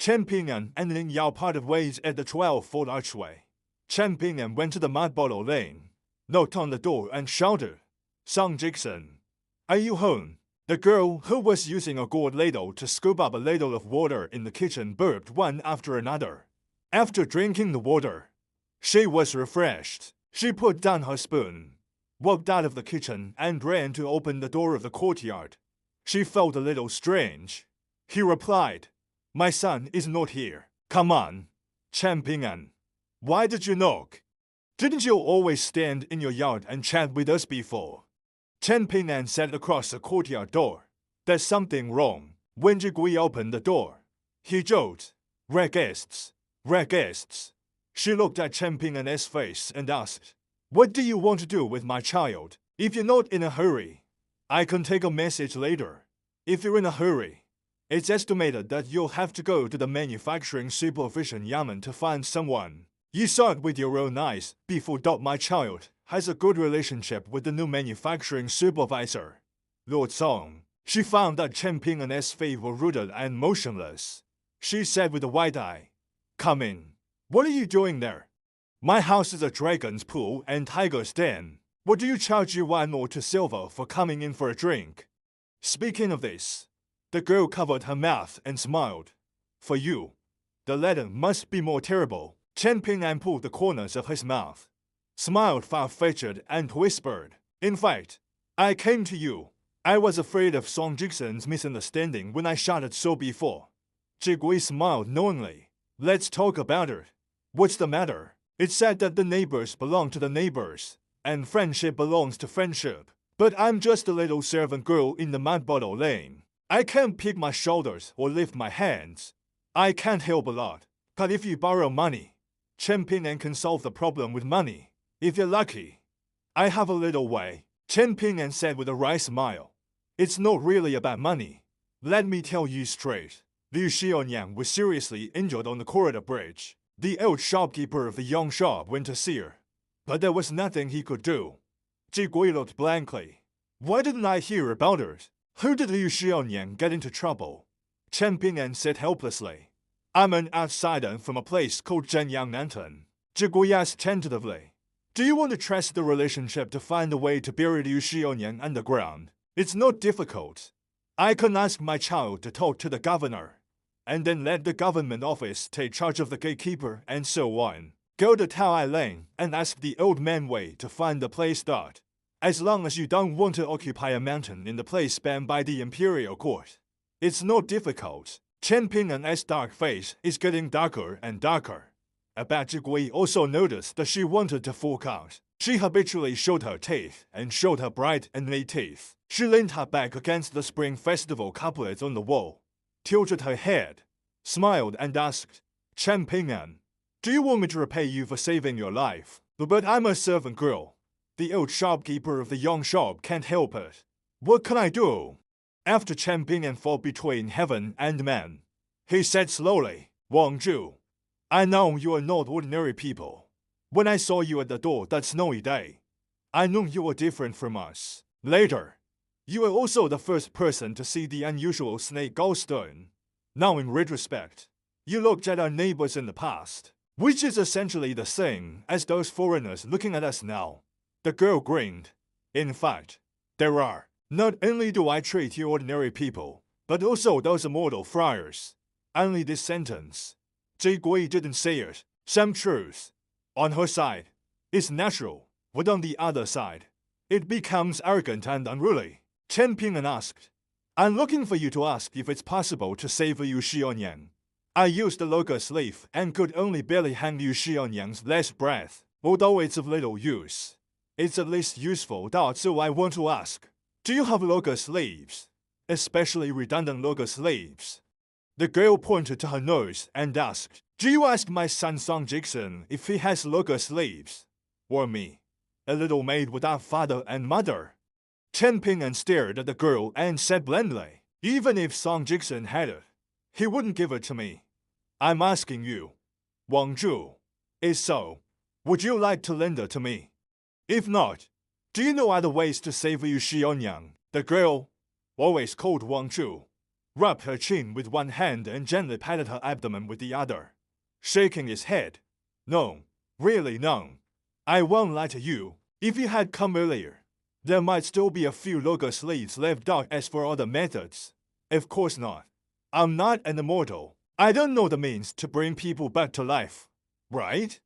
Chen Ping'an and Ling Yao parted ways at the 12-foot archway. Chen Ping'an went to the mud bottle lane, knocked on the door and shouted, "Song Jackson, are you home?" The girl, who was using a gourd ladle to scoop up a ladle of water in the kitchen, burped one after another. After drinking the water, she was refreshed. She put down her spoon, walked out of the kitchen, and ran to open the door of the courtyard. She felt a little strange. He replied, "My son is not here. Come on." Chen Ping'an, why did you knock? Didn't you always stand in your yard and chat with us before? Chen Ping'an sat across the courtyard door. There's something wrong. When Jigui opened the door, he joked, "Rare guests, rare guests." She looked at Chen Ping'an's face and asked, "What do you want to do with my child? If you're not in a hurry, I can take a message later. If you're in a hurry, it's estimated that you'll have to go to the manufacturing supervision yamen to find someone. You saw it with your own eyes before. My child has a good relationship with the new manufacturing supervisor, Lord Song." She found that Chen Ping'an's face were rooted and motionless. She said with a wide eye, "Come in. What are you doing there? My house is a dragon's pool and tiger's den. What do you charge yuan or 2 silver for coming in for a drink?" Speaking of this, the girl covered her mouth and smiled. "For you, the latter must be more terrible." Chen Ping'an pulled the corners of his mouth, smiled far-fetched, and whispered, "In fact, I came to you. I was afraid of Song Jackson's misunderstanding when I shouted so before." Jigui smiled knowingly. "Let's talk about it. What's the matter? It's said that the neighbors belong to the neighbors, and friendship belongs to friendship. But I'm just a little servant girl in the mud bottle lane. I can't pick my shoulders or lift my hands. I can't help a lot. But if you borrow money, Chen Ping'an can solve the problem with money. If you're lucky, I have a little way." Chen Ping'an said with a wry smile, "It's not really about money. Let me tell you straight. Liu Xianxia was seriously injured on the corridor bridge. The old shopkeeper of the young shop went to see her, but there was nothing he could do." Jigui looked blankly. "Why didn't I hear about it? Who did Liu Xianxia get into trouble?" Chen Ping'an said helplessly, "I'm an outsider from a place called Jian." Jigui asked tentatively, "Do you want to trace the relationship to find a way to bury Liu Xianxia underground? It's not difficult. I can ask my child to talk to the governor, and then let the government office take charge of the gatekeeper and so on. Go to Taoai Lane and ask the old man Wei to find the place start. As long as you don't want to occupy a mountain in the place banned by the imperial court. It's not difficult." Chen Ping'an's dark face is getting darker and darker. About Jigui also noticed that she wanted to fork out. She habitually showed her teeth and showed her bright and neat teeth. She leaned her back against the Spring Festival couplets on the wall, tilted her head, smiled and asked, "Chen Ping'an, do you want me to repay you for saving your life?" "But I'm a servant girl. The old shopkeeper of the young shop can't help it. What can I do?" After Chen Ping'an fought between heaven and man, he said slowly, "Wang Zhu, I know you are not ordinary people. When I saw you at the door that snowy day, I knew you were different from us. Later, you were also the first person to see the unusual snake gallstone. Now in retrospect, you looked at our neighbors in the past, which is essentially the same as those foreigners looking at us now." The girl grinned. "In fact, there are. Not only do I treat you ordinary people, but also those immortal friars." Only this sentence. Jigui didn't say it. Some truth, on her side, is natural, but on the other side, it becomes arrogant and unruly. Chen Ping'an asked, "I'm looking for you to ask if it's possible to save Liu Xianxia. I used the locust leaf and could only barely hang Liu Xianxia's last breath. Although it's of little use, it's at least useful, so I want to ask, do you have locust leaves? Especially redundant locust leaves?" The girl pointed to her nose and asked, "Do you ask my son Song Jackson if he has locust leaves? Or me, a little maid without father and mother?" Chen Ping'an stared at the girl and said blandly, "Even if Song Jackson had it, he wouldn't give it to me. I'm asking you, Wang Zhu, if so, would you like to lend it to me? If not, do you know other ways to save Liu Xianxia?" The girl, always called Wang Zhu, rubbed her chin with one hand and gently patted her abdomen with the other, shaking his head. No, really no. I won't lie to you. If you had come earlier, there might still be a few logo sleeves left out. As for other methods, of course not. I'm not an immortal. I don't know the means to bring people back to life, right?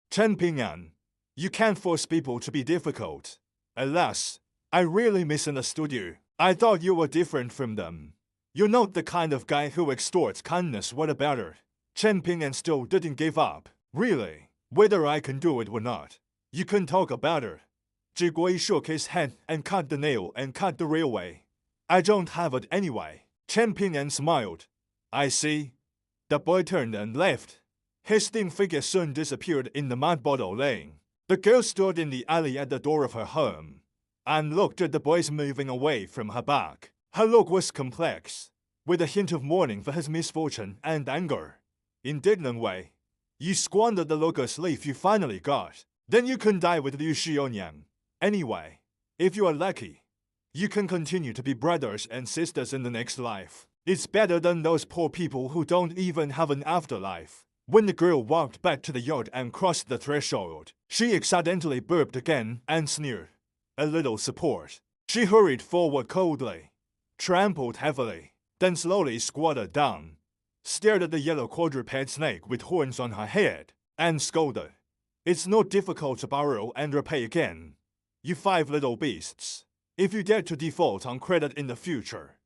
Chen Ping'an, you can't force people to be difficult. Alas, I really misunderstood you. I thought you were different from them. You're not the kind of guy who extorts kindness. What about her? Chen Ping'an still didn't give up. Really, whether I can do it or not, you can talk about her. Zhi Gui shook his head and cut the nail and cut the railway. I don't have it anyway. Chen Ping'an smiled. I see. The boy turned and left. His thin figure soon disappeared in the mud bottle lane. The girl stood in the alley at the door of her home and looked at the boys moving away from her back. Her look was complex, with a hint of mourning for his misfortune and anger. Indignant way. You squandered the logo sleeve you finally got. Then you can die with Liu Xiaoyan. Anyway, if you are lucky, you can continue to be brothers and sisters in the next life. It's better than those poor people who don't even have an afterlife. When the girl walked back to the yard and crossed the threshold, she accidentally burped again and sneered. A little support. She hurried forward coldly, trampled heavily, then slowly squatted down, stared at the yellow quadruped snake with horns on her head, and scolded. It's not difficult to borrow and repay again. You 5 little beasts. If you dare to default on credit in the future,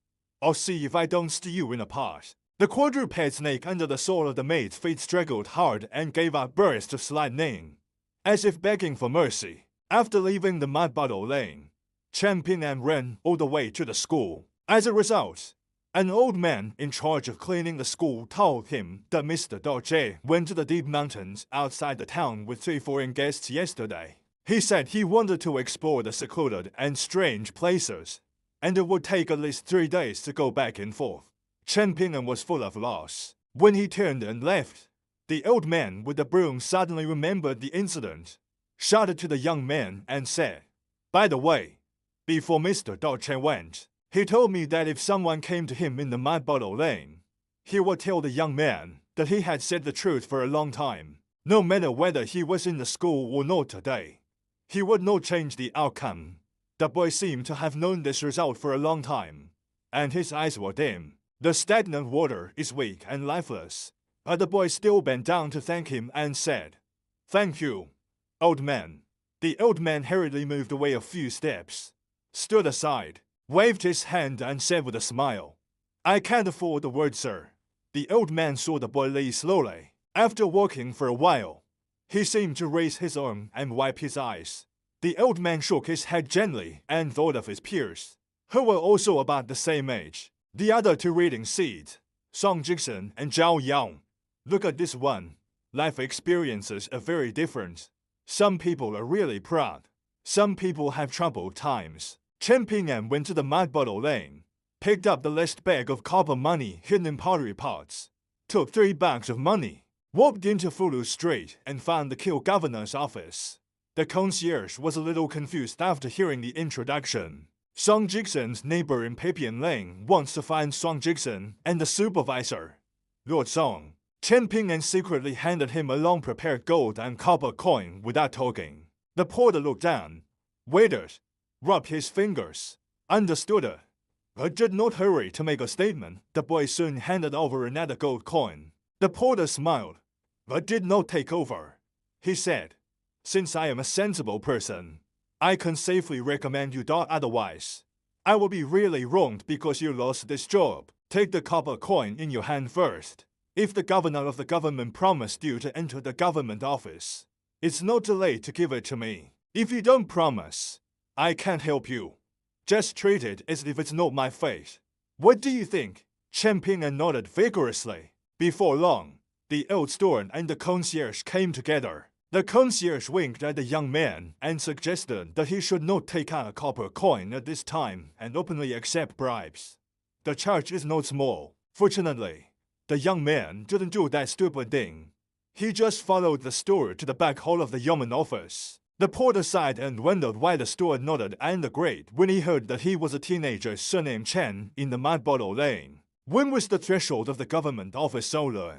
I'll see if I don't steal you in a pot. The quadruped snake under the sole of the maid's feet struggled hard and gave a burst of slight neighing, as if begging for mercy. After leaving the mud bottle lane, Chen Ping'an ran all the way to the school. As a result, an old man in charge of cleaning the school told him that Mr. Dao went to the deep mountains outside the town with 3 foreign guests yesterday. He said he wanted to explore the secluded and strange places, and it would take at least 3 days to go back and forth. Chen Ping'an was full of loss. When he turned and left, the old man with the broom suddenly remembered the incident, shouted to the young man and said, By the way, before Mr. Dao went, he told me that if someone came to him in the mud bottle lane, he would tell the young man that he had said the truth for a long time, no matter whether he was in the school or not today. He would not change the outcome. The boy seemed to have known this result for a long time, and his eyes were dim. The stagnant water is weak and lifeless, but the boy still bent down to thank him and said, Thank you, old man. The old man hurriedly moved away a few steps, stood aside, waved his hand and said with a smile, I can't afford the word, sir. The old man saw the boy leave slowly. After walking for a while, he seemed to raise his arm and wipe his eyes. The old man shook his head gently and thought of his peers, who were also about the same age. The other 2 reading seeds, Song Jixin and Zhao Yang. Look at this one. Life experiences are very different. Some people are really proud. Some people have troubled times. Chen Ping'an went to the mud bottle lane, picked up the last bag of copper money hidden in pottery pots, took 3 bags of money, walked into Fulu Street and found the Kill Governor's office. The concierge was a little confused after hearing the introduction. Song Jixin's neighbor in Papian Lane wants to find Song Jixin and the supervisor, Lord Song. Chen Ping'an secretly handed him a long-prepared gold and copper coin without talking. The porter looked down, waited, rubbed his fingers, understood it, but did not hurry to make a statement. The boy soon handed over another gold coin. The porter smiled, but did not take over. He said, Since I am a sensible person, I can safely recommend you do otherwise. I will be really wronged because you lost this job. Take the copper coin in your hand first. If the governor of the government promised you to enter the government office, it's not too late to give it to me. If you don't promise, I can't help you. Just treat it as if it's not my fate. What do you think? Chen Ping'an nodded vigorously. Before long, the old steward and the concierge came together. The concierge winked at the young man and suggested that he should not take out a copper coin at this time and openly accept bribes. The charge is not small. Fortunately, the young man didn't do that stupid thing. He just followed the steward to the back hall of the yeoman office. The porter sighed and wondered why the steward nodded and agreed when he heard that he was a teenager surnamed Chen in the mud bottle lane. When was the threshold of the government office so low?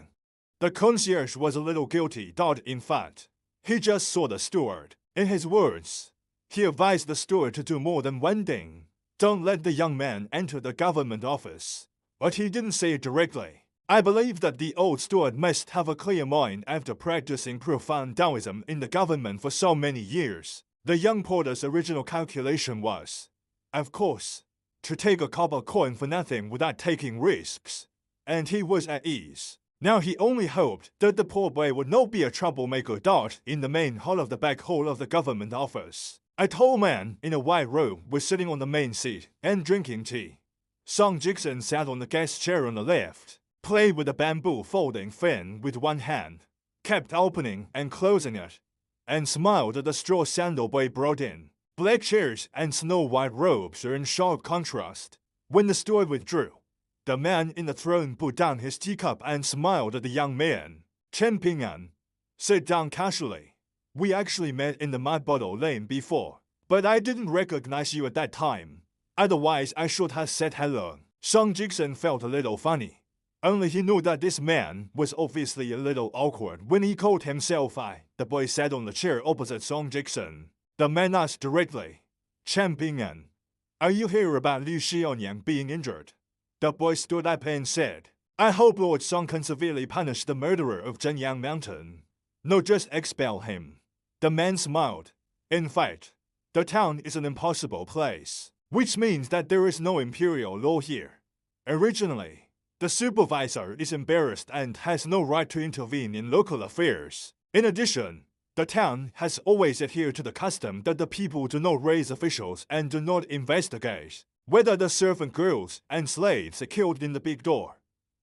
The concierge was a little guilty. In fact, he just saw the steward. In his words, he advised the steward to do more than one thing. Don't let the young man enter the government office. But he didn't say it directly. I believe that the old steward must have a clear mind after practicing profound Taoism in the government for so many years. The young porter's original calculation was, of course, to take a copper coin for nothing without taking risks. And he was at ease. Now he only hoped that the poor boy would not be a troublemaker. In the main hall of the back hall of the government office, a tall man in a white robe was sitting on the main seat and drinking tea. Xianxia sat on the guest chair on the left, played with a bamboo folding fan with one hand, kept opening and closing it, and smiled at the straw sandal boy brought in. Black chairs and snow-white robes are in sharp contrast. When the steward withdrew, the man in the throne put down his teacup and smiled at the young man. Chen Ping'an, sit down casually. We actually met in the Mud Bottle Lane before, but I didn't recognize you at that time. Otherwise, I should have said hello. Xianxia felt a little funny. Only he knew that this man was obviously a little awkward when he called himself I. The boy sat on the chair opposite Xianxia. The man asked directly, Chen Ping'an, are you here about Liu Xiaoyan being injured? The boy stood up and said, I hope Lord Song can severely punish the murderer of Jian Mountain. No, just expel him. The man smiled. In fact, the town is an impossible place, which means that there is no imperial law here. Originally, the supervisor is embarrassed and has no right to intervene in local affairs. In addition, the town has always adhered to the custom that the people do not raise officials and do not investigate whether the servant girls and slaves are killed in the big door,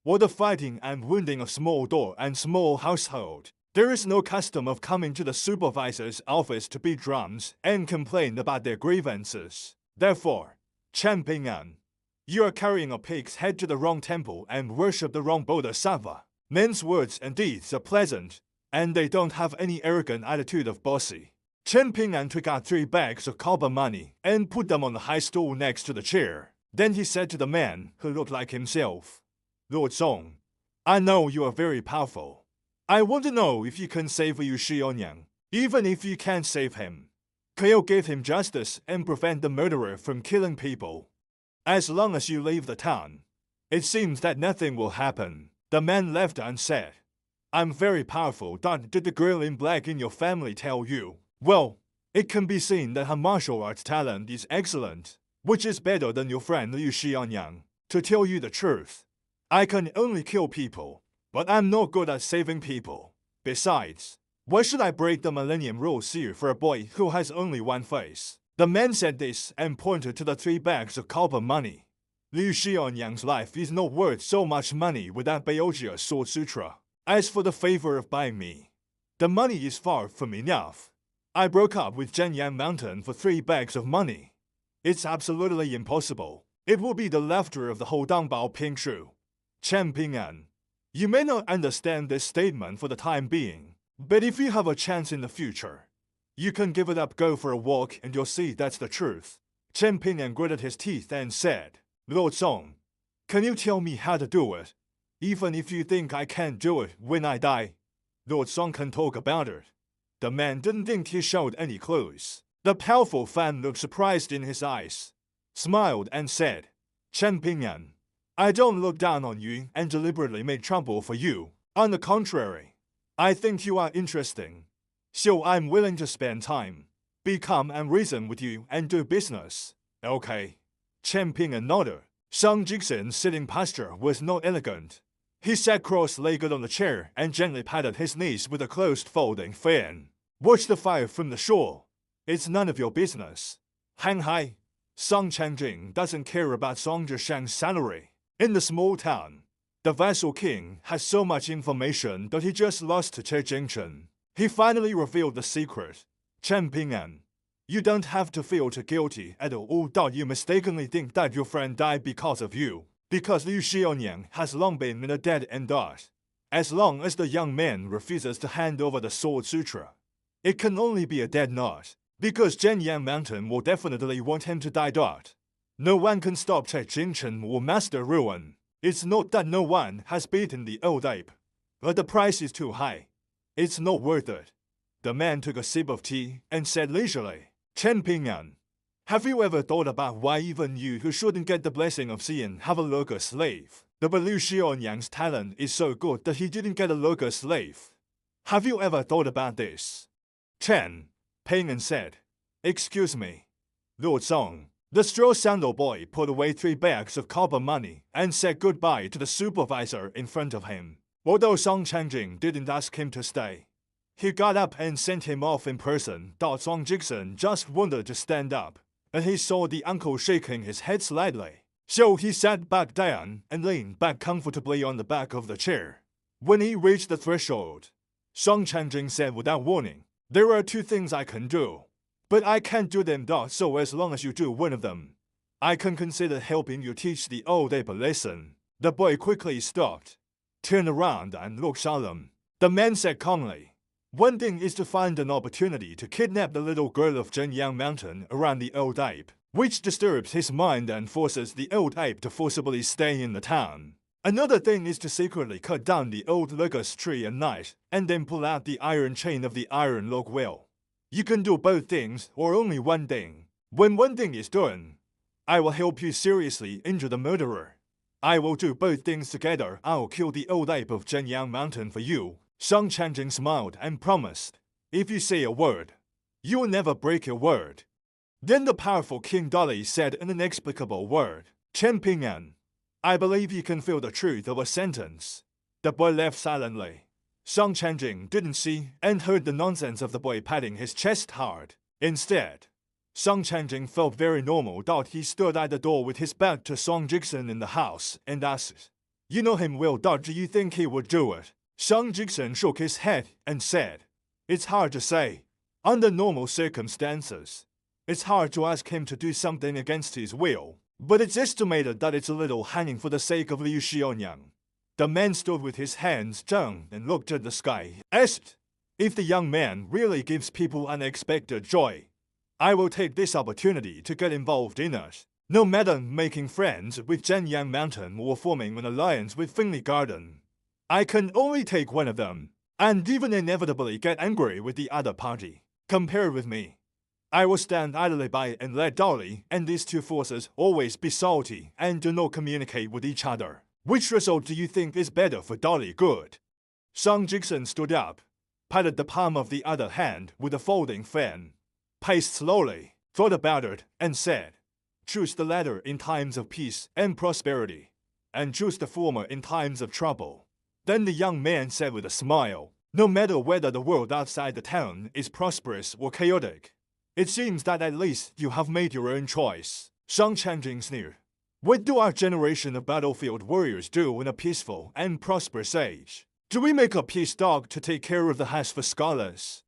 or the fighting and wounding of small door and small household. There is no custom of coming to the supervisor's office to beat drums and complain about their grievances. Therefore, Chen Ping'an, you are carrying a pig's head to the wrong temple and worship the wrong bodhisattva. Men's words and deeds are pleasant, and they don't have any arrogant attitude of bossy. Chen Ping'an took out 3 bags of copper money and put them on the high stool next to the chair. Then he said to the man, who looked like himself, Lord Song, I know you are very powerful. I want to know if you can save Liu Xiaoyan. Even if you can't save him, can you give him justice and prevent the murderer from killing people? As long as you leave the town, it seems that nothing will happen. The man laughed and said, I'm very powerful. Did the girl in black in your family tell you? Well, it can be seen that her martial arts talent is excellent, which is better than your friend Liu Xiaoyan. To tell you the truth, I can only kill people, but I'm not good at saving people. Besides, why should I break the Millennium Rules here for a boy who has only one face? The man said this and pointed to the 3 bags of copper money. Liu Xiaoyan's life is not worth so much money without Baojia's Sword Sutra. As for the favor of buying me, the money is far from enough. I broke up with Jian Mountain for 3 bags of money. It's absolutely impossible. It will be the laughter of the whole Dangbao Pingshu. Chen Ping'an, you may not understand this statement for the time being, but if you have a chance in the future, you can give it up, go for a walk, and you'll see that's the truth. Chen Ping'an gritted his teeth and said, Lord Song, can you tell me how to do it? Even if you think I can't do it when I die, Lord Song can talk about it. The man didn't think he showed any clues. The powerful fan looked surprised in his eyes, smiled and said, Chen Ping'an, I don't look down on you and deliberately make trouble for you. On the contrary, I think you are interesting. So I'm willing to spend time, be calm and reason with you and do business. Okay. Chen Ping'an nodded. Xianxia's sitting posture was not elegant. He sat cross-legged on the chair and gently patted his knees with a closed folding fan. Watch the fire from the shore. It's none of your business. Hang high. Song Changjing doesn't care about Song Zhishang's salary. In the small town, the vassal king has so much information that he just lost to Che Jingchen. He finally revealed the secret. Chen Ping'an, you don't have to feel too guilty at all. You mistakenly think that your friend died because of you. Because Liu Xiaoyan has long been in a dead-end dot. As long as the young man refuses to hand over the Sword Sutra, it can only be a dead knot. Because Jian Mountain will definitely want him to die. No one can stop Che Jingchen or Master Ruin. It's not that no one has beaten the old ape, but the price is too high. It's not worth it. The man took a sip of tea and said leisurely, Chen Ping'an, have you ever thought about why even you who shouldn't get the blessing of Xian have a local slave? The Liu Xianyang's talent is so good that he didn't get a local slave. Have you ever thought about this? Chen Ping'an said, Excuse me, Lord Song. The straw sandal boy put away 3 bags of copper money and said goodbye to the supervisor in front of him. Although Song Changjing didn't ask him to stay, he got up and sent him off in person. Song Jixen just wanted to stand up, and he saw the uncle shaking his head slightly. So he sat back down and leaned back comfortably on the back of the chair. When he reached the threshold, Song Changjing said without warning, There are 2 things I can do, but I can't do them so as long as you do one of them. I can consider helping you teach the old ape a lesson. The boy quickly stopped, turned around and looked solemn. The man said calmly, One thing is to find an opportunity to kidnap the little girl of Jian Mountain around the old ape, which disturbs his mind and forces the old ape to forcibly stay in the town. Another thing is to secretly cut down the old locust tree at night and then pull out the iron chain of the iron log wheel. You can do both things or only one thing. When one thing is done, I will help you seriously injure the murderer. I will do both things together. I'll kill the old ape of Jian Mountain for you. Song Changjing smiled and promised, If you say a word, you will never break your word. Then the powerful King Dolly said an inexplicable word, Chen Ping'an, I believe you can feel the truth of a sentence. The boy left silently. Song Changjing didn't see and heard the nonsense of the boy patting his chest hard. Instead, Song Changjing felt very normal. He stood at the door with his back to Song Jixen in the house and asked, You know him well. Do you think he would do it? Song Jixen shook his head and said, It's hard to say. Under normal circumstances, it's hard to ask him to do something against his will, but it's estimated that it's a little hanging for the sake of Liu Xianyang. The man stood with his hands down and looked at the sky, asked, If the young man really gives people unexpected joy, I will take this opportunity to get involved in it. No matter making friends with Jian Mountain or forming an alliance with Finley Garden, I can only take one of them, and even inevitably get angry with the other party. Compare with me. I will stand idly by and let Dolly and these 2 forces always be salty and do not communicate with each other. Which result do you think is better for Dolly? Good. Song Jixen stood up, patted the palm of the other hand with a folding fan, paced slowly, thought about it, and said, Choose the latter in times of peace and prosperity, and choose the former in times of trouble. Then the young man said with a smile, No matter whether the world outside the town is prosperous or chaotic, it seems that at least you have made your own choice. Song Changjing sneered. What do our generation of battlefield warriors do in a peaceful and prosperous age? Do we make a peace dog to take care of the house for scholars?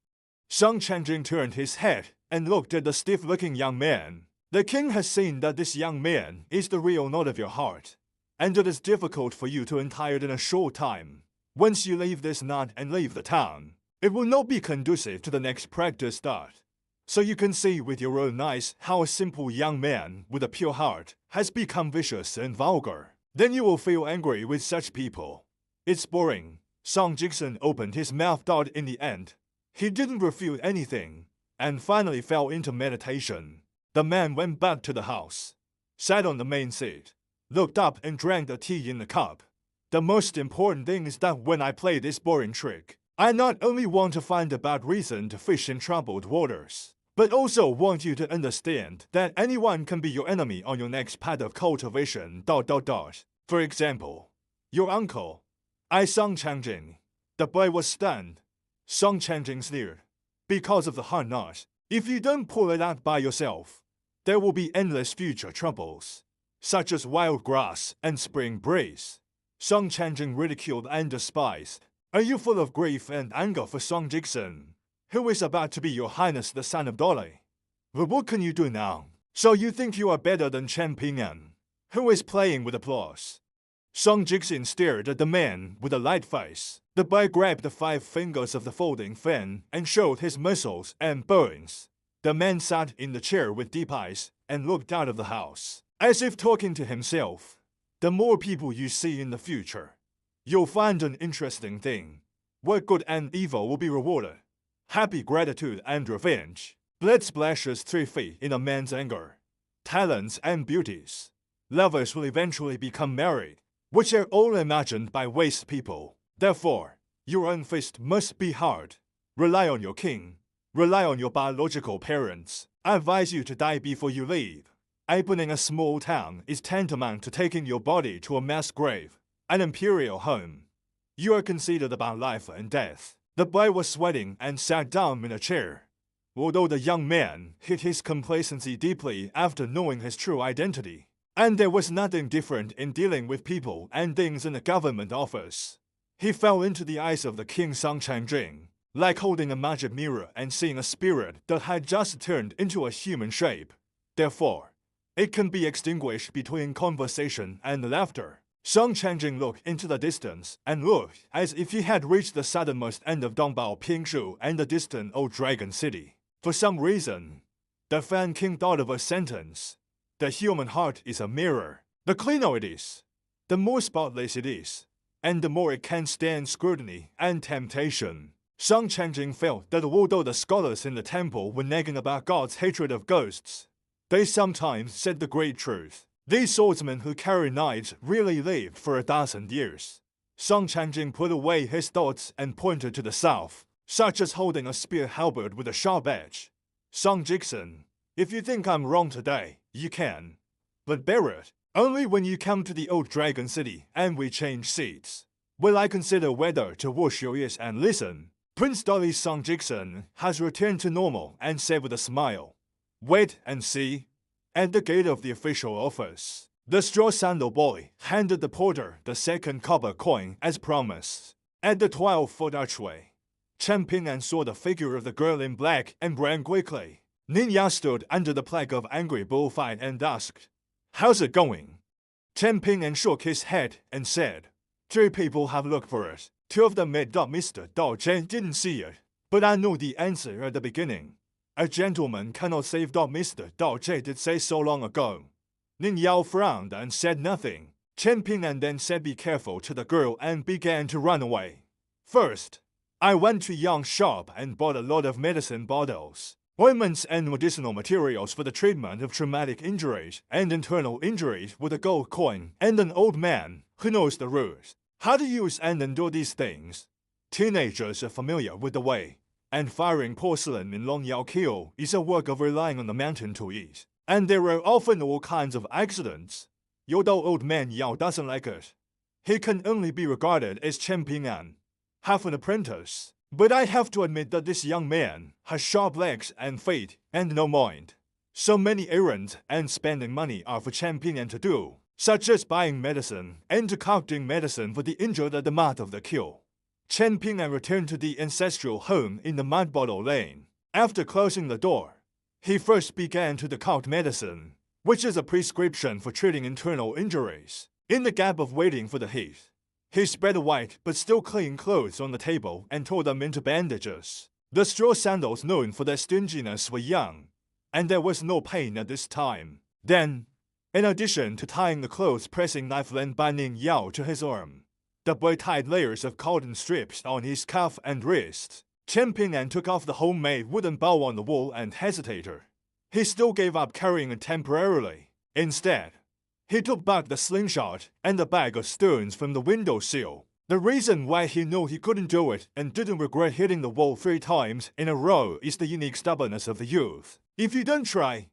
Song Changjing turned his head and looked at the stiff-looking young man. The king has seen that this young man is the real knot of your heart, and it is difficult for you to untie it in a short time. Once you leave this knot and leave the town, it will not be conducive to the next practice start. So you can see with your own eyes how a simple young man with a pure heart has become vicious and vulgar. Then you will feel angry with such people. It's boring. Song Jixen opened his mouth. In the end, he didn't refute anything, and finally fell into meditation. The man went back to the house, sat on the main seat, looked up and drank the tea in the cup. The most important thing is that when I play this boring trick, I not only want to find a bad reason to fish in troubled waters, but also want you to understand that anyone can be your enemy on your next path of cultivation. For example, your uncle. Song Changjing. The boy was stunned. Song Changjing sneered. Because of the hard knot, if you don't pull it out by yourself, there will be endless future troubles, such as wild grass and spring breeze. Song Changjing ridiculed and despised. Are you full of grief and anger for Song Jixen, who is about to be your highness the son of Dolly? But what can you do now? So you think you are better than Chen Ping'an, who is playing with applause? Song Jixen stared at the man with a light face. The boy grabbed the 5 fingers of the folding fan and showed his muscles and bones. The man sat in the chair with deep eyes and looked out of the house, as if talking to himself. The more people you see in the future, you'll find an interesting thing. Where good and evil will be rewarded. Happy gratitude and revenge. Blood splashes 3 feet in a man's anger. Talents and beauties. Lovers will eventually become married, which are all imagined by waste people. Therefore, your own fist must be hard. Rely on your king. Rely on your biological parents. I advise you to die before you leave. Opening a small town is tantamount to taking your body to a mass grave, an imperial home. You are considered about life and death. The boy was sweating and sat down in a chair. Although the young man hid his complacency deeply after knowing his true identity, and there was nothing different in dealing with people and things in a government office. He fell into the eyes of the king Xianxia, like holding a magic mirror and seeing a spirit that had just turned into a human shape. Therefore, it can be extinguished between conversation and laughter. Xianxia looked into the distance and looked as if he had reached the southernmost end of Dongbao Pingshu and the distant old dragon city. For some reason, the Fan King thought of a sentence. The human heart is a mirror. The cleaner it is, the more spotless it is, and the more it can stand scrutiny and temptation. Xianxia felt that although the scholars in the temple were nagging about God's hatred of ghosts, they sometimes said the great truth. These swordsmen who carry knives really lived for 1,000 years. Xianxia put away his thoughts and pointed to the south, such as holding a spear halberd with a sharp edge. Xianxia, if you think I'm wrong today, you can. But bear it. Only when you come to the old dragon city and we change seats will I consider whether to wash your ears and listen. Prince Dolly Xianxia has returned to normal and said with a smile, "Wait and see." At the gate of the official office, the straw sandal boy handed the porter the second copper coin as promised. At the 12-foot archway, Chen Ping'an saw the figure of the girl in black and ran quickly. Ningya stood under the plague of angry bullfight and asked, "How's it going?" Chen Ping'an shook his head and said, "3 people have looked for it. 2 of them met Mr. Dao Zhen didn't see it, but I know the answer at the beginning. A gentleman cannot save Mr. Dao Zhen did say so long ago." Ning Yao frowned and said nothing. Chen Ping'an then said be careful to the girl and began to run away. "First, I went to Yang's shop and bought a lot of medicine bottles, ointments and medicinal materials for the treatment of traumatic injuries and internal injuries with a gold coin and an old man who knows the rules. How to use and endure these things. Teenagers are familiar with the way, and firing porcelain in Longyao Kill is a work of relying on the mountain to eat. And there are often all kinds of accidents. Although old man Yao doesn't like it, he can only be regarded as Chen Ping'an, half an apprentice. But I have to admit that this young man has sharp legs and feet and no mind. So many errands and spending money are for Chen Ping'an to do, such as buying medicine and concocting medicine for the injured at the mouth of the kill." Chen Ping'an returned to the ancestral home in the Mud Bottle Lane. After closing the door, he first began to decoct medicine, which is a prescription for treating internal injuries. In the gap of waiting for the heat, he spread the white but still clean clothes on the table and tore them into bandages. The straw sandals known for their stinginess were young, and there was no pain at this time. Then, in addition to tying the clothes-pressing knife lent by Ning Yao to his arm, the boy tied layers of cotton strips on his cuff and wrist. Chen Ping'an took off the homemade wooden bow on the wall and hesitated. He still gave up carrying it temporarily. Instead, he took back the slingshot and the bag of stones from the windowsill. The reason why he knew he couldn't do it and didn't regret hitting the wall 3 times in a row is the unique stubbornness of the youth. If you don't try,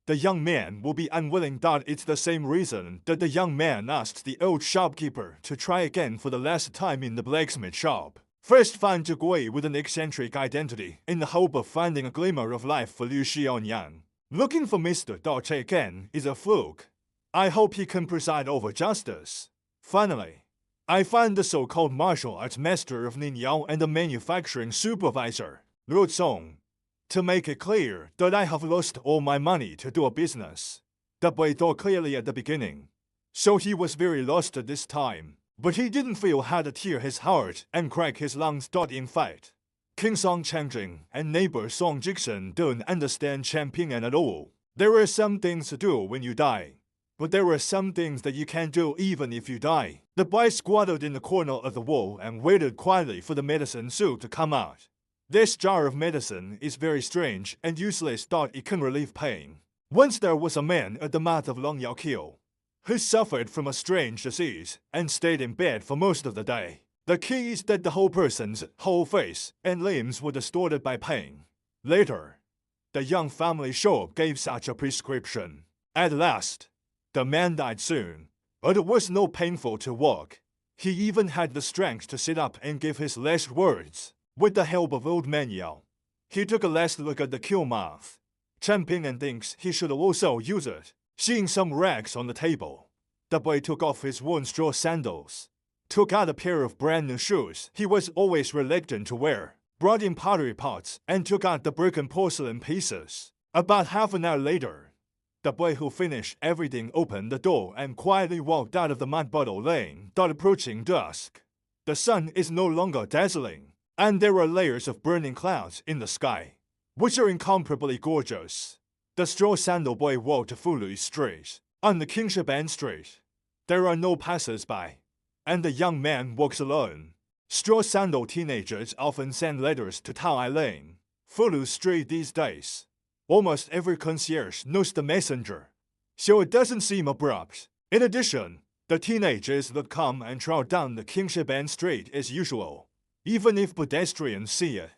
the young man will be unwilling. It's the same reason that the young man asked the old shopkeeper to try again for the last time in the blacksmith shop. First find Zhigui with an eccentric identity in the hope of finding a glimmer of life for Liu Xiaoyan. Looking for Mr. Dao Zhe again is a fluke. I hope he can preside over justice. Finally, I find the so-called martial arts master of Ninyao and the manufacturing supervisor, Liu Song, to make it clear that I have lost all my money to do a business. The boy thought clearly at the beginning, so he was very lost at this time. But he didn't feel how to tear his heart and crack his lungs. In fact, King Song Changjing and neighbor Song Jixen don't understand Chen Ping'an at all. There are some things to do when you die. but there are some things that you can't do even if you die. The boy squatted in the corner of the wall and waited quietly for the medicine soup to come out. This jar of medicine is very strange and useless, thought it can relieve pain. Once there was a man at the mouth of Long Yao Kill who suffered from a strange disease and stayed in bed for most of the day. The key is that the whole person's whole face and limbs were distorted by pain. Later, the young family shop gave such a prescription. At last, the man died soon, but it was not painful to walk. He even had the strength to sit up and give his last words. With the help of old man Yao, he took a last look at the kill mouth. Chen Ping'an thinks he should also use it. Seeing some rags on the table, the boy took off his worn straw sandals, took out a pair of brand new shoes he was always reluctant to wear, brought in pottery pots, and took out the broken porcelain pieces. About half an hour later, the boy who finished everything opened the door and quietly walked out of the mud bottle lane. Approaching dusk, the sun is no longer dazzling, and there are layers of burning clouds in the sky, which are incomparably gorgeous. The straw sandal boy walked to Fulu Street. On the Xianxia Street, there are no passers-by, and the young man walks alone. Straw sandal teenagers often send letters to Taoai Lane, Fulu Street these days. Almost every concierge knows the messenger, so it doesn't seem abrupt. In addition, the teenagers that come and trawl down the Xianxia Street as usual. Even if pedestrians see it,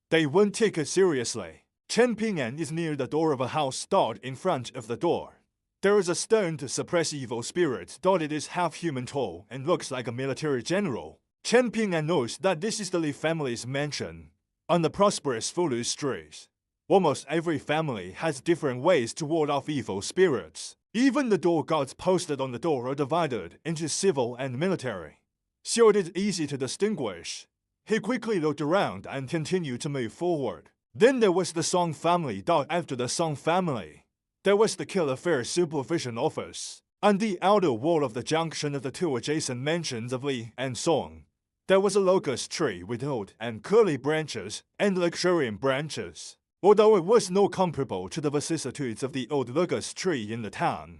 they won't take it seriously. Chen Ping'an is near the door of a house. In front of the door, there is a stone to suppress evil spirits. It is half human tall and looks like a military general. Chen Ping'an knows that this is the Li family's mansion on the prosperous Fulu Street. Almost every family has different ways to ward off evil spirits. Even the door guards posted on the door are divided into civil and military, so it is easy to distinguish. He quickly looked around and continued to move forward. Then there was the Song family. After the Song family, there was the Kill Affairs Supervision Office. On the outer wall of the junction of the two adjacent mansions of Li and Song, there was a locust tree with old and curly branches and luxuriant branches. Although it was not comparable to the vicissitudes of the old locust tree in the town,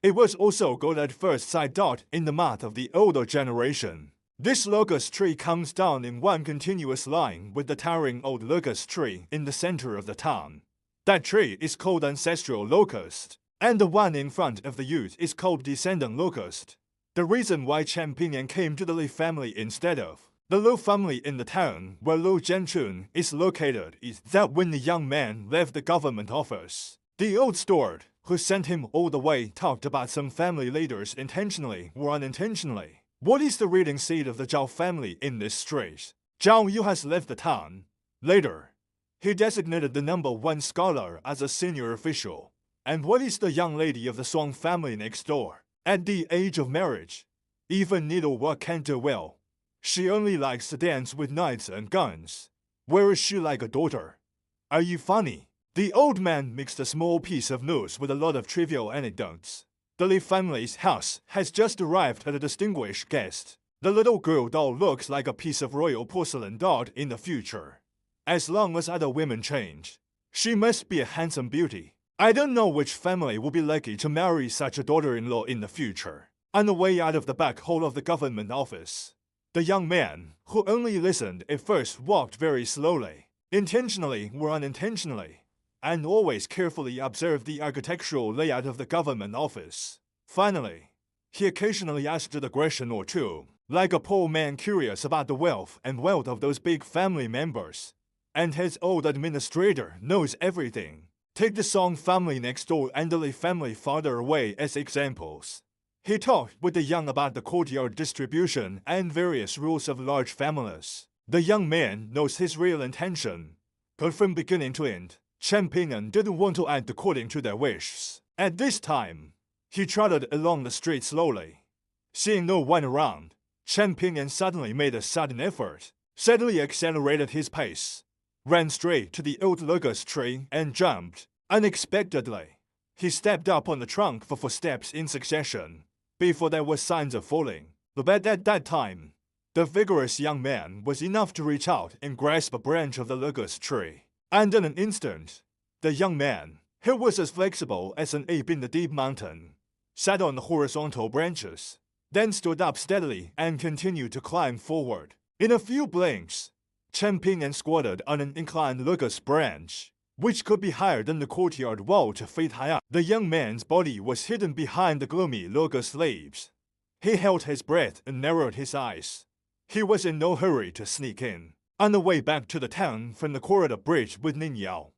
it was also good at first sight. In the mouth of the older generation, this locust tree comes down in one continuous line with the towering old locust tree in the center of the town. That tree is called ancestral locust, and the one in front of the youth is called descendant locust. The reason why Chen Ping'an came to the Li family instead of the Lu family in the town where Lu Jianchun is located is that when the young man left the government office, the old steward who sent him all the way talked about some family leaders intentionally or unintentionally. What is the reading seat of the Zhao family in this street? Zhao Yu has left the town. Later, he designated the #1 scholar as a senior official. And what is the young lady of the Song family next door? At the age of marriage, even needlework can't do well. She only likes to dance with knights and guns. Where is she like a daughter? Are you funny? The old man mixed a small piece of news with a lot of trivial anecdotes. The Li family's house has just arrived at a distinguished guest. The little girl doll looks like a piece of royal porcelain. In the future, as long as other women change, she must be a handsome beauty. I don't know which family will be lucky to marry such a daughter-in-law in the future. On the way out of the back hall of the government office, the young man, who only listened at first, walked very slowly, intentionally or unintentionally, and always carefully observed the architectural layout of the government office. Finally, he occasionally asked a question or two, like a poor man curious about the wealth of those big family members. And his old administrator knows everything. Take the Song family next door and the Li family farther away as examples. He talked with the young about the courtyard distribution and various rules of large families. The young man knows his real intention, but from beginning to end, Chen Ping'an didn't want to act according to their wishes. At this time, he trotted along the street slowly. Seeing no one around, Chen Ping'an suddenly made a sudden effort, suddenly accelerated his pace, ran straight to the old locust tree and jumped. Unexpectedly, he stepped up on the trunk for 4 steps in succession, before there were signs of falling. But at that time, the vigorous young man was enough to reach out and grasp a branch of the locust tree. And in an instant, the young man, who was as flexible as an ape in the deep mountain, sat on the horizontal branches, then stood up steadily and continued to climb forward. In a few blinks, Chen Ping'an squatted on an inclined locust branch, which could be higher than the courtyard wall to feet high up. The young man's body was hidden behind the gloomy locust leaves. He held his breath and narrowed his eyes. He was in no hurry to sneak in. On the way back to the town from the corridor bridge with Ning Yao,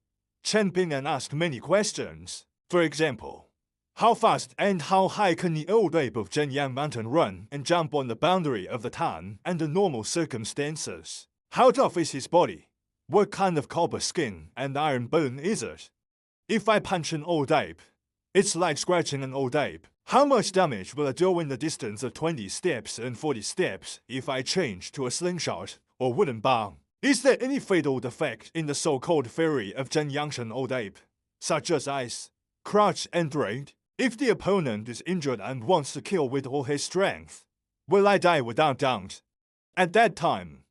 Chen Ping'an asked many questions. For example, how fast and how high can the old ape of Jian Mountain run and jump on the boundary of the town under normal circumstances? How tough is his body? What kind of copper skin and iron bone is it? If I punch an old ape, it's like scratching an old ape. How much damage will it do in the distance of 20 steps and 40 steps if I change to a slingshot or wooden bar? Is there any fatal defect in the so-called theory of Xianxia old ape, such as ice, crouch and raid? If the opponent is injured and wants to kill with all his strength, will I die without doubt? At that time,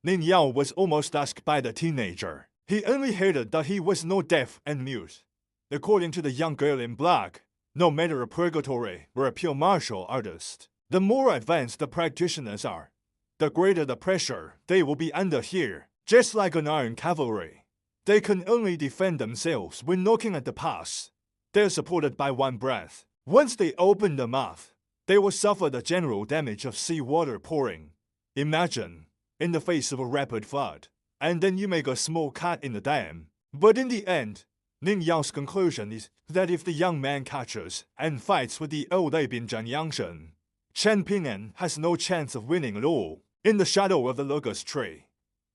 Ning Yao was almost asked by the teenager. He only hated that he was not deaf and mute. According to the young girl in black, no matter a purgatory or a pure martial artist, the more advanced the practitioners are, the greater the pressure they will be under here. Just like an iron cavalry, they can only defend themselves when knocking at the pass. They're supported by one breath. Once they open their mouth, they will suffer the general damage of seawater pouring. Imagine, in the face of a rapid flood, and then you make a small cut in the dam. But in the end, Ning Yao's conclusion is that if the young man catches and fights with the old ape in Xianxia, Chen Ping'an has no chance of winning at all. In the shadow of the locust tree,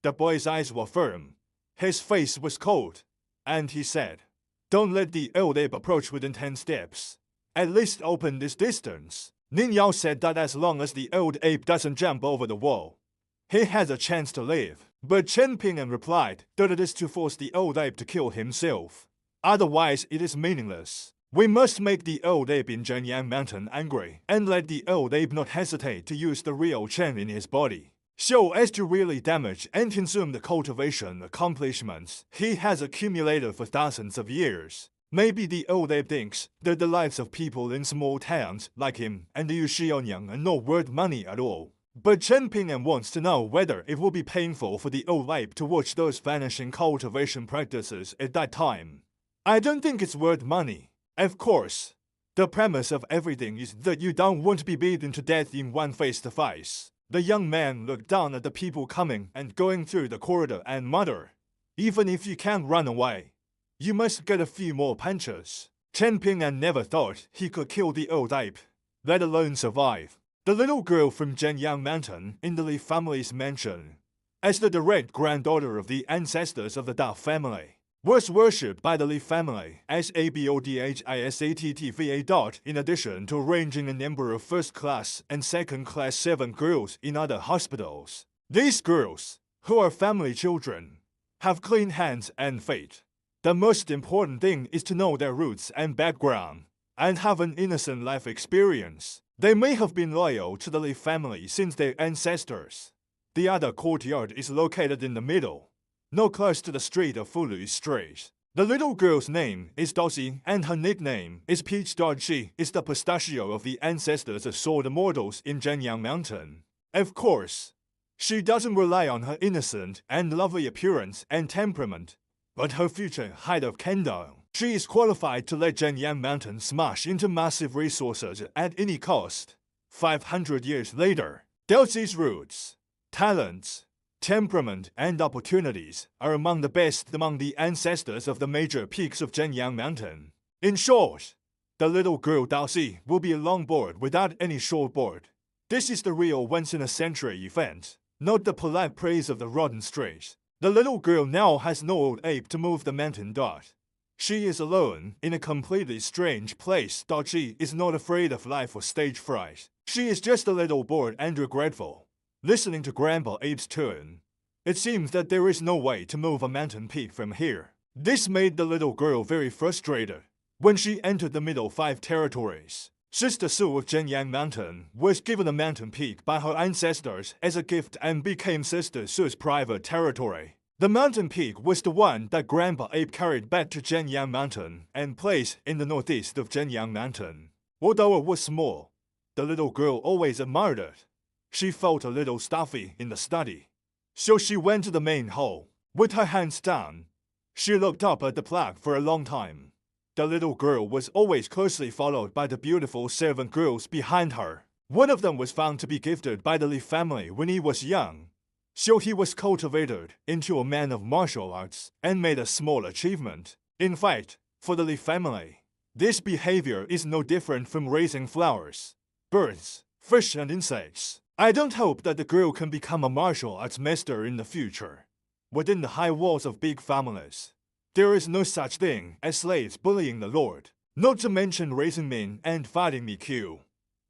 the boy's eyes were firm, his face was cold, and he said, "Don't let the old ape approach within 10 steps. At least open this distance." Ning Yao said that as long as the old ape doesn't jump over the wall, he has a chance to live. But Chen Ping'an replied that it is to force the old ape to kill himself. Otherwise, it is meaningless. We must make the old ape in Jian Mountain angry and let the old ape not hesitate to use the real Chen in his body, so as to really damage and consume the cultivation accomplishments he has accumulated for thousands of years. Maybe the old ape thinks that the lives of people in small towns like him and Yu Xiaoyang are not worth money at all. But Chen Ping'an wants to know whether it will be painful for the old ape to watch those vanishing cultivation practices at that time. I don't think it's worth money. Of course, the premise of everything is that you don't want to be beaten to death in one face-to-face. The young man looked down at the people coming and going through the corridor and muttered, "Even if you can't run away, you must get a few more punches." Chen Ping'an never thought he could kill the old ape, let alone survive. The little girl from Jian Mountain in the Li family's mansion, as the direct granddaughter of the ancestors of the Da family, was worshipped by the Li family as a bodhisattva. In addition to arranging a number of first-class and second-class servant girls in other hospitals. These girls, who are family children, have clean hands and feet. The most important thing is to know their roots and background, and have an innocent life experience. They may have been loyal to the Li family since their ancestors. The other courtyard is located in the middle, not close to the street of Fulu Street. The little girl's name is Doxy, and her nickname is Peach. She is the pistachio of the ancestors of sword immortals in Jian Mountain. Of course, she doesn't rely on her innocent and lovely appearance and temperament, but her future height of candor. She is qualified to let Jian Mountain smash into massive resources at any cost. 500 years later, Doxy's roots, talents, temperament, and opportunities are among the best among the ancestors of the major peaks of Jian Mountain. In short, the little girl Doxy will be a longboard without any shortboard. This is the real once-in-a-century event, not the polite praise of the rotten street. The little girl now has no old ape to move the mountain dot. She is alone in a completely strange place. She is not afraid of life or stage fright. She is just a little bored and regretful, listening to Grandpa Ape's tune. It seems that there is no way to move a mountain peak from here. This made the little girl very frustrated. When she entered the middle 5 territories, Sister Su of Jian Mountain was given a mountain peak by her ancestors as a gift and became Sister Su's private territory. The mountain peak was the one that Grandpa Ape carried back to Jian Mountain and placed in the northeast of Jian Mountain. Although it was small, the little girl always admired it. She felt a little stuffy in the study. So she went to the main hall. With her hands down, she looked up at the plaque for a long time. The little girl was always closely followed by the beautiful servant girls behind her. One of them was found to be gifted by the Li family when he was young. So he was cultivated into a man of martial arts and made a small achievement. In fact, for the Li family, this behavior is no different from raising flowers, birds, fish and insects. I don't hope that the girl can become a martial arts master in the future. Within the high walls of big families, there is no such thing as slaves bullying the lord, not to mention raising men and fighting MQ.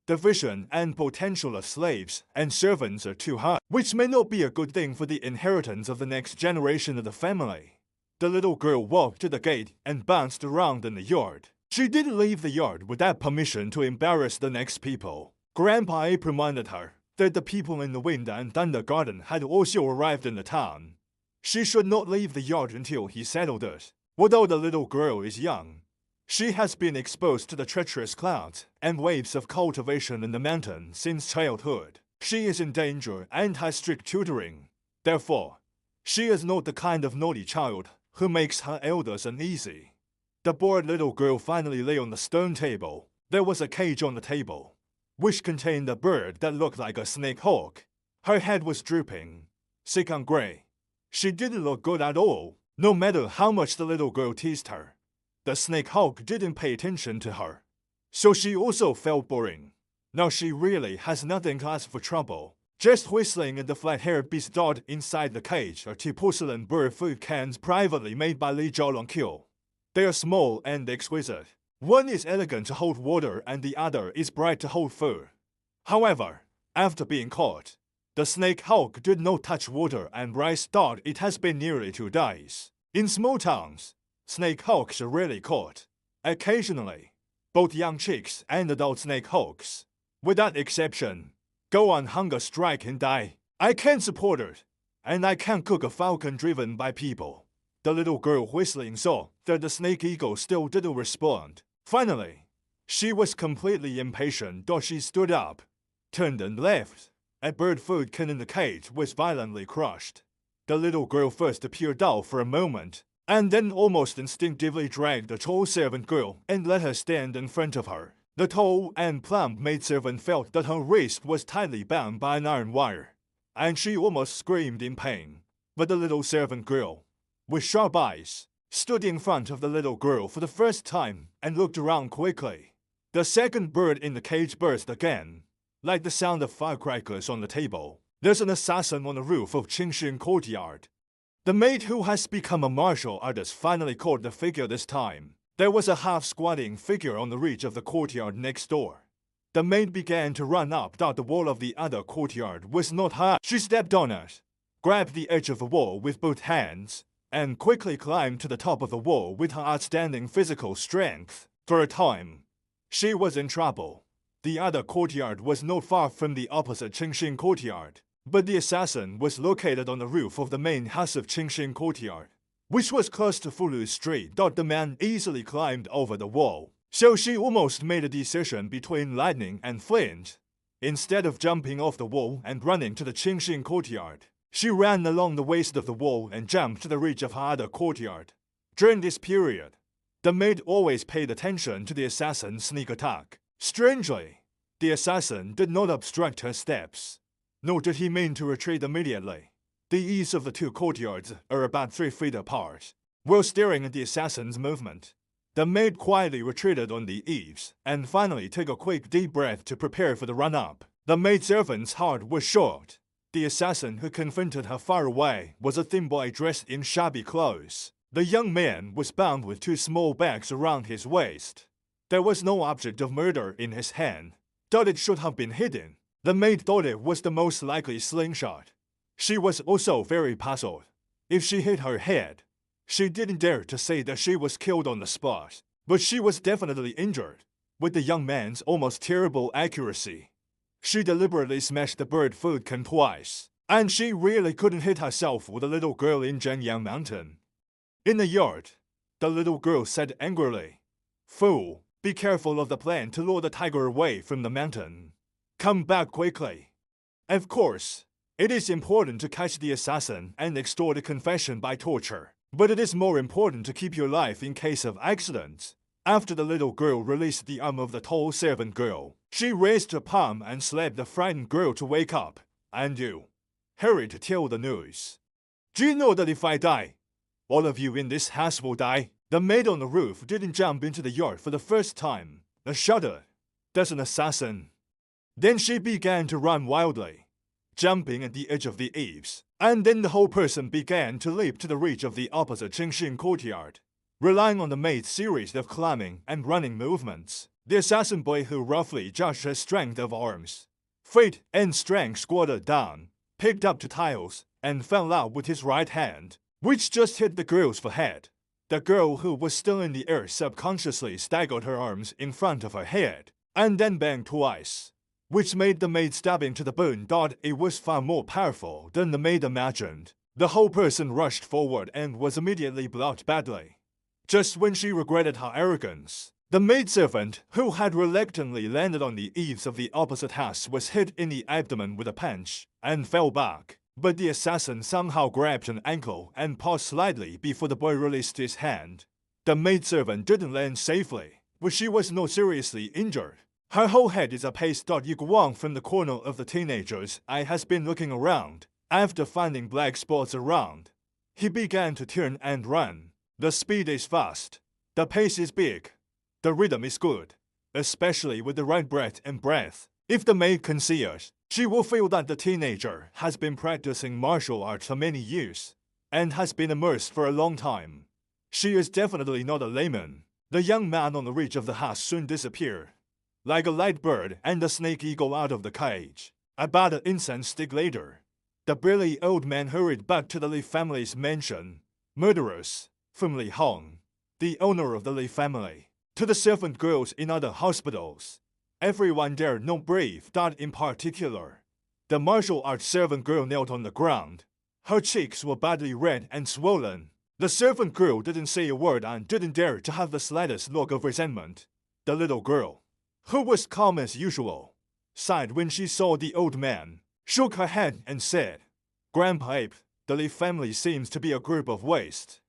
The vision and potential of slaves and servants are too high, which may not be a good thing for the inheritance of the next generation of the family. The little girl walked to the gate and bounced around in the yard. She didn't leave the yard without permission to embarrass the next people. Grandpa Ape reminded her that the people in the Wind and Thunder Garden had also arrived in the town. She should not leave the yard until he settled it. Although the little girl is young, she has been exposed to the treacherous clouds and waves of cultivation in the mountain since childhood. She is in danger and has strict tutoring. Therefore, she is not the kind of naughty child who makes her elders uneasy. The bored little girl finally lay on the stone table. There was a cage on the table, which contained a bird that looked like a snake hawk. Her head was drooping, sick and gray. She didn't look good at all, no matter how much the little girl teased her. The snake hawk didn't pay attention to her, so she also felt boring. Now she really has nothing to ask for trouble. Just whistling and the flat-haired beast stored inside the cage are two porcelain bird food cans privately made by Li Zhaolongqiu. They are small and exquisite. One is elegant to hold water and the other is bright to hold food. However, after being caught, the snake hawk did not touch water and Bryce thought it has been nearly 2 days. In small towns, snake hawks are rarely caught. Occasionally, both young chicks and adult snake hawks, without exception, go on hunger strike and die. I can't support it, and I can't cook a falcon driven by people. The little girl whistling saw that the snake eagle still didn't respond. Finally, she was completely impatient, though she stood up, turned and left. A bird food can in the cage was violently crushed. The little girl first appeared dull for a moment, and then almost instinctively dragged the tall servant girl and let her stand in front of her. The tall and plump maidservant felt that her wrist was tightly bound by an iron wire, and she almost screamed in pain. But the little servant girl, with sharp eyes, stood in front of the little girl for the first time and looked around quickly. The second bird in the cage burst again, like the sound of firecrackers on the table. There's an assassin on the roof of Xianxia courtyard. The maid who has become a martial artist finally caught the figure this time. There was a half-squatting figure on the ridge of the courtyard next door. The maid began to run up, thought the wall of the other courtyard was not high. She stepped on it, grabbed the edge of the wall with both hands, and quickly climbed to the top of the wall with her outstanding physical strength. For a time, she was in trouble. The other courtyard was not far from the opposite Xianxia courtyard, but the assassin was located on the roof of the main house of Xianxia courtyard, which was close to Fulu Street. The man easily climbed over the wall, so she almost made a decision between lightning and flint. Instead of jumping off the wall and running to the Xianxia courtyard, she ran along the waist of the wall and jumped to the ridge of her other courtyard. During this period, the maid always paid attention to the assassin's sneak attack. Strangely, the assassin did not obstruct her steps, nor did he mean to retreat immediately. The eaves of the two courtyards are about 3 feet apart. While staring at the assassin's movement, the maid quietly retreated on the eaves and finally took a quick deep breath to prepare for the run-up. The maidservant's heart was short. The assassin who confronted her far away was a thin boy dressed in shabby clothes. The young man was bound with 2 small bags around his waist. There was no object of murder in his hand, though it should have been hidden. The maid thought it was the most likely slingshot. She was also very puzzled. If she hit her head, she didn't dare to say that she was killed on the spot, but she was definitely injured. With the young man's almost terrible accuracy, she deliberately smashed the bird food can twice, and she really couldn't hit herself with the little girl in Jian Mountain. In the yard, the little girl said angrily, "Fool, Be careful of the plan to lure the tiger away from the mountain. Come back quickly. Of course, it is important to catch the assassin and extort a confession by torture, but it is more important to keep your life in case of accidents. After the little girl released the arm of the tall servant girl, she raised her palm and slapped the frightened girl to wake up, and you hurried to tell the news. Do you know that if I die, all of you in this house will die? The maid on the roof didn't jump into the yard for the first time. A shudder. That's an assassin. Then she began to run wildly, jumping at the edge of the eaves, and then the whole person began to leap to the reach of the opposite Xianxia courtyard. Relying on the maid's series of climbing and running movements, the assassin boy, who roughly judged her strength of arms, feet, and strength, squatted down, picked up two tiles, and fell out with his right hand, which just hit the girl's forehead. The girl, who was still in the air, subconsciously staggered her arms in front of her head, and then banged twice, which made the maid stabbing to the bone. It was far more powerful than the maid imagined. The whole person rushed forward and was immediately blocked badly. Just when she regretted her arrogance, the maidservant, who had reluctantly landed on the eaves of the opposite house, was hit in the abdomen with a punch and fell back. But the assassin somehow grabbed an ankle and paused slightly before the boy released his hand. The maidservant didn't land safely, but she was not seriously injured. Her whole head is a paste. Wang, from the corner of the teenager's eye, has been looking around. After finding black spots around, he began to turn and run. The speed is fast. The pace is big. The rhythm is good, especially with the right breath and breath. If the maid can see it, she will feel that the teenager has been practicing martial arts for many years and has been immersed for a long time. She is definitely not a layman. The young man on the ridge of the house soon disappeared, like a light bird and a snake eagle out of the cage. About an incense stick later, the burly old man hurried back to the Li family's mansion. Murderers from Li Hong, the owner of the Li family, to the servant girls in other hospitals. Everyone there not brave. In particular, the martial arts servant girl knelt on the ground. Her cheeks were badly red and swollen. The servant girl didn't say a word and didn't dare to have the slightest look of resentment. The little girl, who was calm as usual, sighed when she saw the old man, shook her head and said, "Grandpa Ape, the Li family seems to be a group of waste.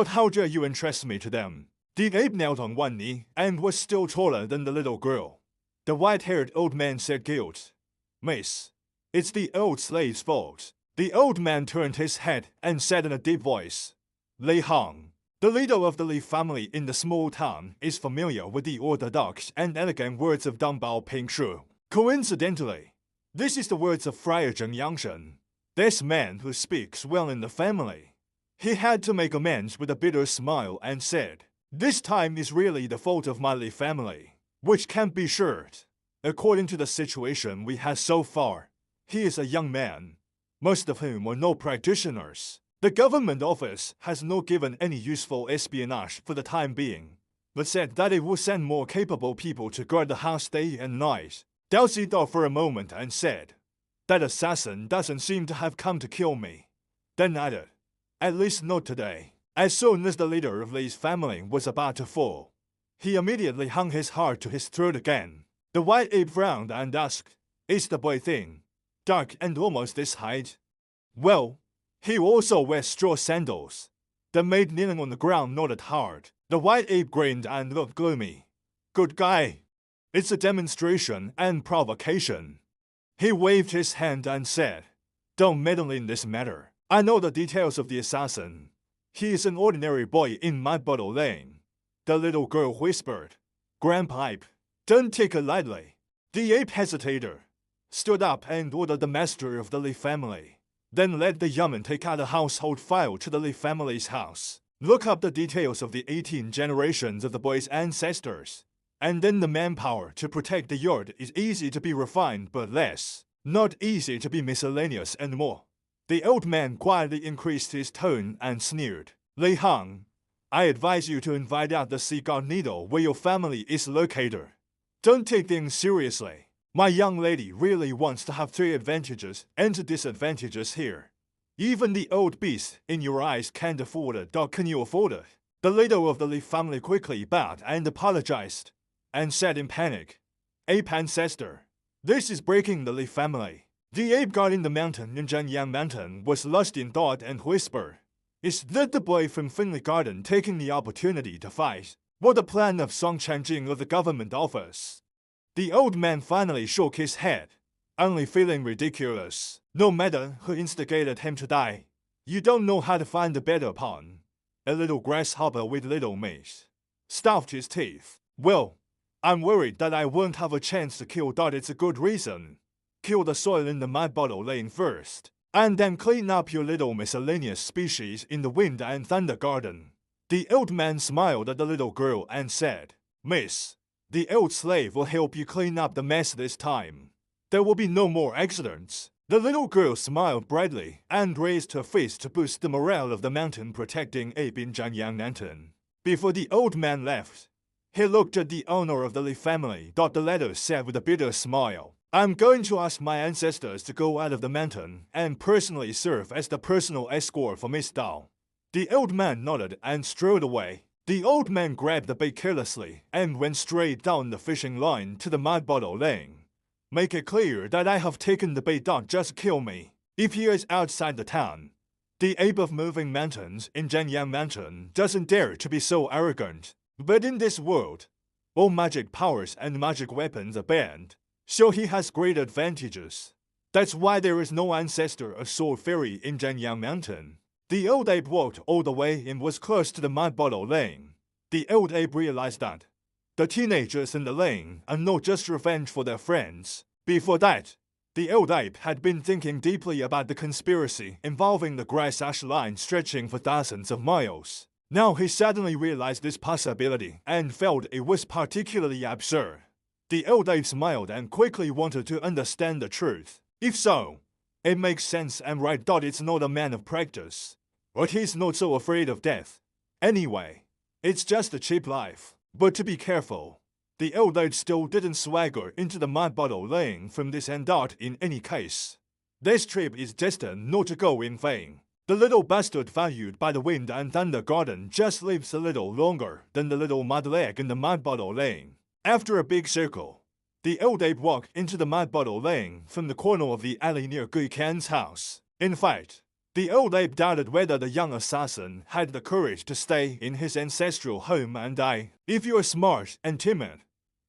How dare you entrust me to them?" The ape knelt on one knee and was still taller than the little girl. The white-haired old man said, "Guilt. Miss, it's the old slave's fault." The old man turned his head and said in a deep voice, "Li Hong, the leader of the Li family in the small town, is familiar with the orthodox and elegant words of Dongbao Pingshu. Coincidentally, this is the words of Friar Xianxia, this man who speaks well in the family." He had to make amends with a bitter smile and said, "This time is really the fault of my Li family, which can't be shared. According to the situation we had so far, he is a young man, most of whom are no practitioners. The government office has not given any useful espionage for the time being, but said that it will send more capable people to guard the house day and night." Dalsy thought for a moment and said, "That assassin doesn't seem to have come to kill me." Then added, "At least not today." As soon as the leader of Li's family was about to fall, he immediately hung his heart to his throat again. The white ape frowned and asked, "Is the boy thin, dark, and almost this height?" "Well, he also wears straw sandals." The maid kneeling on the ground nodded hard. The white ape grinned and looked gloomy. "Good guy. It's a demonstration and provocation." He waved his hand and said, "Don't meddle in this matter. I know the details of the assassin. He is an ordinary boy in my bottle lane." The little girl whispered, "Grandpa Ape, don't take it lightly." The ape hesitated, stood up and ordered the master of the Li family, then let the yeoman take out a household file to the Li family's house, look up the details of the 18 generations of the boy's ancestors, and then the manpower to protect the yard is easy to be refined but less, not easy to be miscellaneous and more. The old man quietly increased his tone and sneered, "Li Hong, I advise you to invite out the cigar needle where your family is located. Don't take things seriously. My young lady really wants to have 3 advantages and 2 disadvantages here. Even the old beast in your eyes can't afford it. Can you afford it?" The leader of the Li family quickly bowed and apologized, and said in panic, "Ape ancestor, this is breaking the Li family." The ape guarding the mountain in Jian Mountain was lost in thought and whispered, "Is that the boy from Finley Garden taking the opportunity to fight? What a plan of Song Chanjing of the government office." The old man finally shook his head, only feeling ridiculous. No matter who instigated him to die, you don't know how to find a better pawn. A little grasshopper with little meat stuffed his teeth. "Well, I'm worried that I won't have a chance to kill that. It's a good reason. Kill the soil in the mud bottle lane first, and then clean up your little miscellaneous species in the wind and thunder garden." The old man smiled at the little girl and said, "Miss, the old slave will help you clean up the mess this time. There will be no more accidents." The little girl smiled brightly and raised her fist to boost the morale of the mountain protecting ape in Jian Mountain. Before the old man left, he looked at the owner of the Li family. The latter said with a bitter smile, "I'm going to ask my ancestors to go out of the mountain and personally serve as the personal escort for Miss Dao." The old man nodded and strode away. The old man grabbed the bait carelessly and went straight down the fishing line to the mud bottle lane. "Make it clear that I have taken the bait. Don't just kill me. If he is outside the town, the ape of moving mountains in Jian Mountain doesn't dare to be so arrogant. But in this world, all magic powers and magic weapons are banned, so he has great advantages. That's why there is no ancestor or sword fairy in Jian Mountain." The old ape walked all the way and was close to the mud bottle lane. The old ape realized that the teenagers in the lane are not just revenge for their friends. Before that, the old ape had been thinking deeply about the conspiracy involving the grass ash line stretching for thousands of miles. Now he suddenly realized this possibility and felt it was particularly absurd. The old ape smiled and quickly wanted to understand the truth. If so, it makes sense and right that it's not a man of practice, but he's not so afraid of death. Anyway, it's just a cheap life. But to be careful, the old ape still didn't swagger into the mud bottle lane from this end out in any case. This trip is destined not to go in vain. The little bastard valued by the wind and thunder garden just lives a little longer than the little mud leg in the mud bottle lane. After a big circle, the old ape walked into the mud bottle lane from the corner of the alley near Gui Can's house. In fact, the old ape doubted whether the young assassin had the courage to stay in his ancestral home and die. "If you are smart and timid,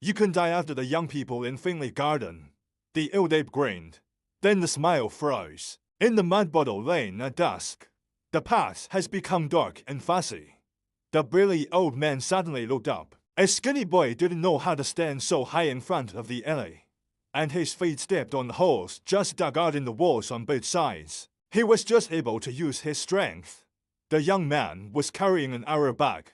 you can die after the young people in Finley Garden." The old ape grinned. Then the smile froze. In the mud bottle lane at dusk, the path has become dark and fuzzy. The burly old man suddenly looked up. A skinny boy didn't know how to stand so high in front of the alley, and his feet stepped on holes just dug out in the walls on both sides. He was just able to use his strength. The young man was carrying an arrow bag,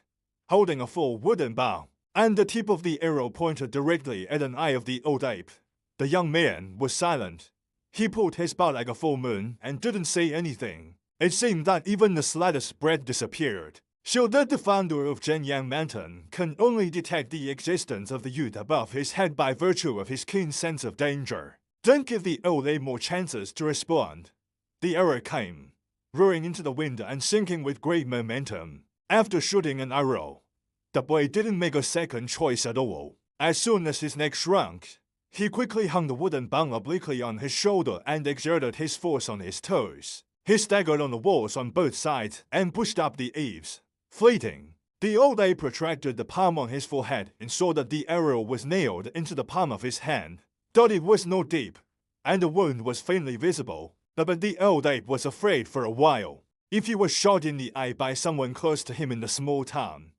holding a full wooden bow, and the tip of the arrow pointed directly at an eye of the old ape. The young man was silent. He pulled his bow like a full moon and didn't say anything. It seemed that even the slightest breath disappeared, so that the founder of Jian Mountain can only detect the existence of the youth above his head by virtue of his keen sense of danger. Don't give the old ape more chances to respond. The arrow came, roaring into the wind and sinking with great momentum. After shooting an arrow, the boy didn't make a second choice at all. As soon as his neck shrunk, he quickly hung the wooden bow obliquely on his shoulder and exerted his force on his toes. He staggered on the walls on both sides and pushed up the eaves. Fleeting, the old ape protracted the palm on his forehead and saw that the arrow was nailed into the palm of his hand. Though it was not deep, and the wound was faintly visible, but the old ape was afraid for a while. If he was shot in the eye by someone close to him in the small town,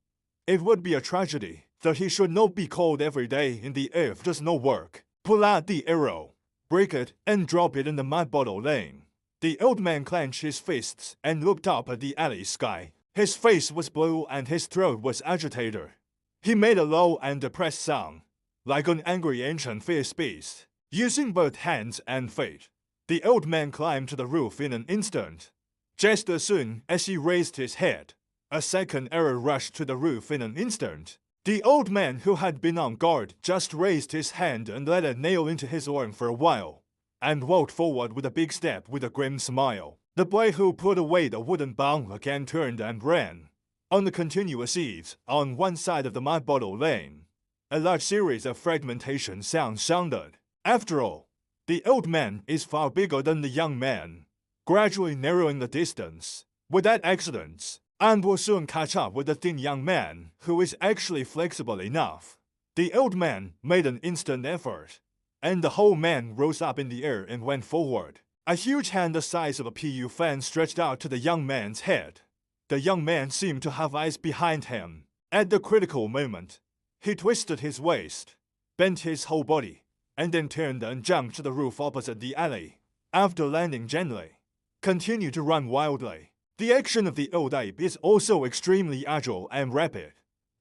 it would be a tragedy that he should not be called every day in the earth does no work. Pull out the arrow, break it, and drop it in the mud bottle lane. The old man clenched his fists and looked up at the alley sky. His face was blue and his throat was agitated. He made a low and depressed sound, like an angry ancient fierce beast. Using both hands and feet, the old man climbed to the roof in an instant. Just as soon as he raised his head, a second arrow rushed to the roof in an instant. The old man who had been on guard just raised his hand and let it nail into his arm for a while, and walked forward with a big step with a grim smile. The boy who put away the wooden bow again turned and ran. On the continuous eaves, on one side of the mud bottle lane, A large series of fragmentation sounds sounded. After all, the old man is far bigger than the young man, gradually narrowing the distance. Without accidents, and will soon catch up with the thin young man, who is actually flexible enough. The old man made an instant effort, and the whole man rose up in the air and went forward. A huge hand the size of a PU fan stretched out to the young man's head. The young man seemed to have eyes behind him. At the critical moment, he twisted his waist, bent his whole body, and then turned and jumped to the roof opposite the alley. After landing gently, continued to run wildly. The action of the old ape is also extremely agile and rapid,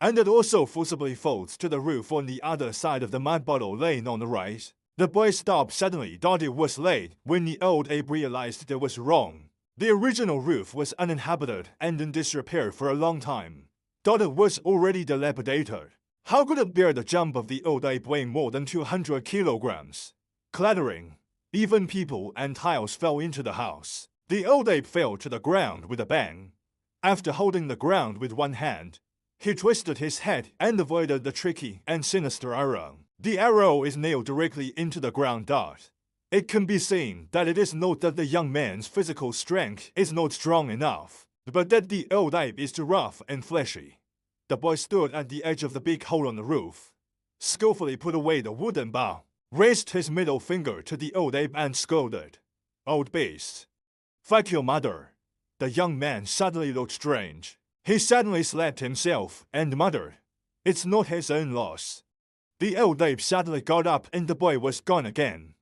and it also forcibly folds to the roof on the other side of the mud bottle lane on the right. The boy stopped suddenly, thought it was late, when the old ape realized it was wrong. The original roof was uninhabited and in disrepair for a long time. Thought it was already dilapidated. How could it bear the jump of the old ape weighing more than 200 kilograms? Clattering, even people and tiles fell into the house. The old ape fell to the ground with a bang. After holding the ground with one hand, he twisted his head and avoided the tricky and sinister arrow. The arrow is nailed directly into the ground dart. It can be seen that it is not that the young man's physical strength is not strong enough, but that the old ape is too rough and fleshy. The boy stood at the edge of the big hole on the roof, skillfully put away the wooden bow, raised his middle finger to the old ape and scolded, "Old beast, fuck your mother." The young man suddenly looked strange. He suddenly slapped himself and muttered, "It's not his own loss." The old ape suddenly got up and the boy was gone again.